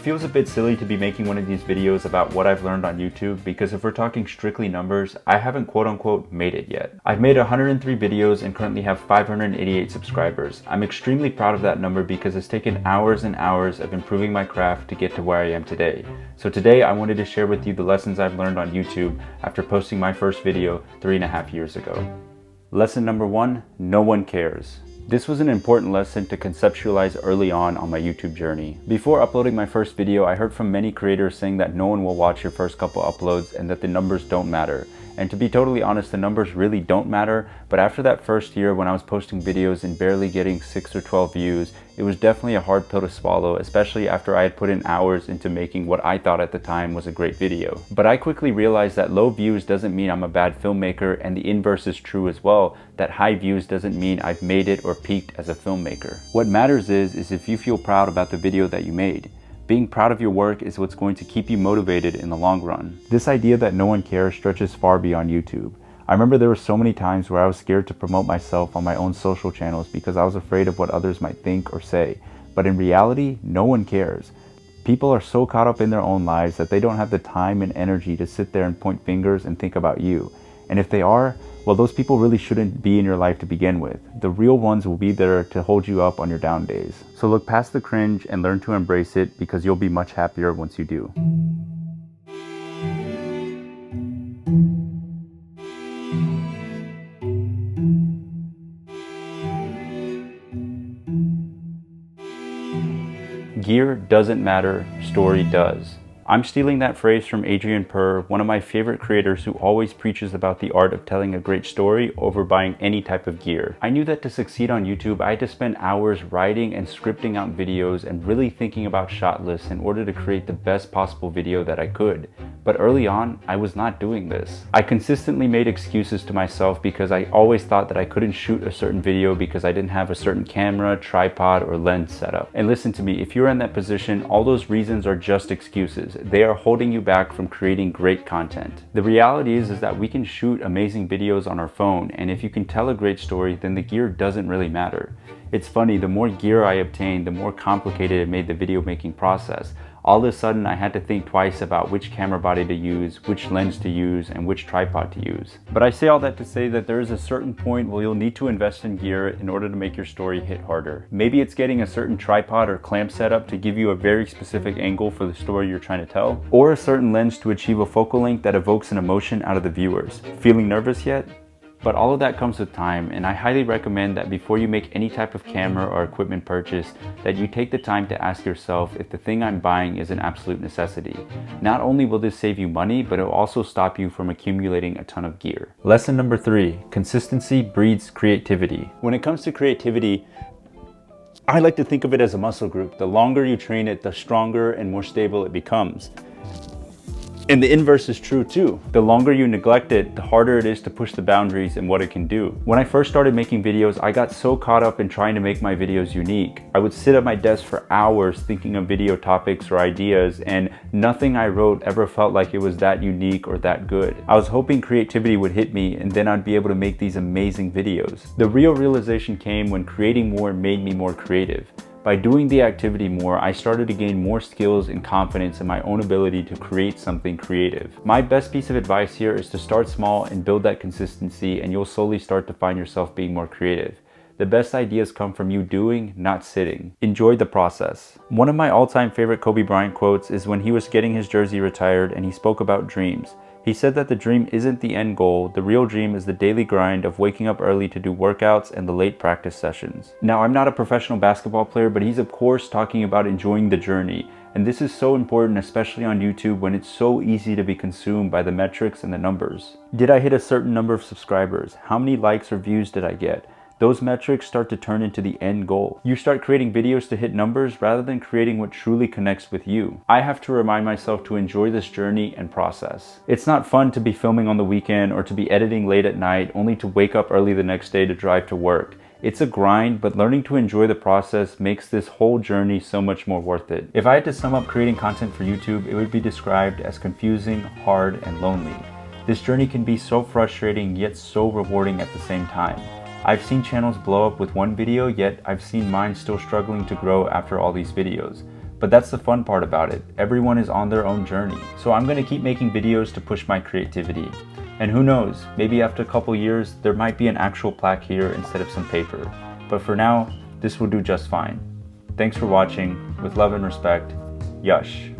feels a bit silly to be making one of these videos about what I've learned on YouTube because if we're talking strictly numbers, I haven't quote unquote made it yet. I've made 103 videos and currently have 588 subscribers. I'm extremely proud of that number because it's taken hours and hours of improving my craft to get to where I am today. So today I wanted to share with you the lessons I've learned on YouTube after posting my first video 3.5 years ago. Lesson number 1, no one cares. This was an important lesson to conceptualize early on my YouTube journey. Before uploading my first video, I heard from many creators saying that no one will watch your first couple uploads and that the numbers don't matter. And to be totally honest, the numbers really don't matter, but after that first year when I was posting videos and barely getting 6 or 12 views, it was definitely a hard pill to swallow, especially after I had put in hours into making what I thought at the time was a great video. But I quickly realized that low views doesn't mean I'm a bad filmmaker, and the inverse is true as well, that high views doesn't mean I've made it or peaked as a filmmaker. What matters is if you feel proud about the video that you made. Being proud of your work is what's going to keep you motivated in the long run. This idea that no one cares stretches far beyond YouTube. I remember there were so many times where I was scared to promote myself on my own social channels because I was afraid of what others might think or say. But in reality, no one cares. People are so caught up in their own lives that they don't have the time and energy to sit there and point fingers and think about you. And if they are, well, those people really shouldn't be in your life to begin with. The real ones will be there to hold you up on your down days. So look past the cringe and learn to embrace it because you'll be much happier once you do. Gear doesn't matter, story does. I'm stealing that phrase from Adrian Per, one of my favorite creators who always preaches about the art of telling a great story over buying any type of gear. I knew that to succeed on YouTube, I had to spend hours writing and scripting out videos and really thinking about shot lists in order to create the best possible video that I could. But early on, I was not doing this. I consistently made excuses to myself because I always thought that I couldn't shoot a certain video because I didn't have a certain camera, tripod, or lens setup. And listen to me, if you're in that position, all those reasons are just excuses. They are holding you back from creating great content. The reality is that we can shoot amazing videos on our phone, and if you can tell a great story, then the gear doesn't really matter. It's funny, the more gear I obtained, the more complicated it made the video making process. All of a sudden, I had to think twice about which camera body to use, which lens to use, and which tripod to use. But I say all that to say that there is a certain point where you'll need to invest in gear in order to make your story hit harder. Maybe it's getting a certain tripod or clamp setup to give you a very specific angle for the story you're trying to tell, or a certain lens to achieve a focal length that evokes an emotion out of the viewers. Feeling nervous yet? But all of that comes with time, and I highly recommend that before you make any type of camera or equipment purchase, that you take the time to ask yourself if the thing I'm buying is an absolute necessity. Not only will this save you money, but it will also stop you from accumulating a ton of gear. Lesson number 3, consistency breeds creativity. When it comes to creativity, I like to think of it as a muscle group. The longer you train it, the stronger and more stable it becomes. And the inverse is true too. The longer you neglect it, the harder it is to push the boundaries and what it can do. When I first started making videos, I got so caught up in trying to make my videos unique. I would sit at my desk for hours thinking of video topics or ideas, and nothing I wrote ever felt like it was that unique or that good. I was hoping creativity would hit me and then I'd be able to make these amazing videos. The real realization came when creating more made me more creative. By doing the activity more, I started to gain more skills and confidence in my own ability to create something creative. My best piece of advice here is to start small and build that consistency, and you'll slowly start to find yourself being more creative. The best ideas come from you doing, not sitting. Enjoy the process. One of my all-time favorite Kobe Bryant quotes is when he was getting his jersey retired and he spoke about dreams. He said that the dream isn't the end goal, the real dream is the daily grind of waking up early to do workouts and the late practice sessions. Now, I'm not a professional basketball player, but he's of course talking about enjoying the journey. And this is so important, especially on YouTube when it's so easy to be consumed by the metrics and the numbers. Did I hit a certain number of subscribers? How many likes or views did I get? Those metrics start to turn into the end goal. You start creating videos to hit numbers rather than creating what truly connects with you. I have to remind myself to enjoy this journey and process. It's not fun to be filming on the weekend or to be editing late at night only to wake up early the next day to drive to work. It's a grind, but learning to enjoy the process makes this whole journey so much more worth it. If I had to sum up creating content for YouTube, it would be described as confusing, hard, and lonely. This journey can be so frustrating yet so rewarding at the same time. I've seen channels blow up with one video, yet I've seen mine still struggling to grow after all these videos. But that's the fun part about it. Everyone is on their own journey. So I'm gonna keep making videos to push my creativity. And who knows, maybe after a couple years, there might be an actual plaque here instead of some paper. But for now, this will do just fine. Thanks for watching. With love and respect, Yash.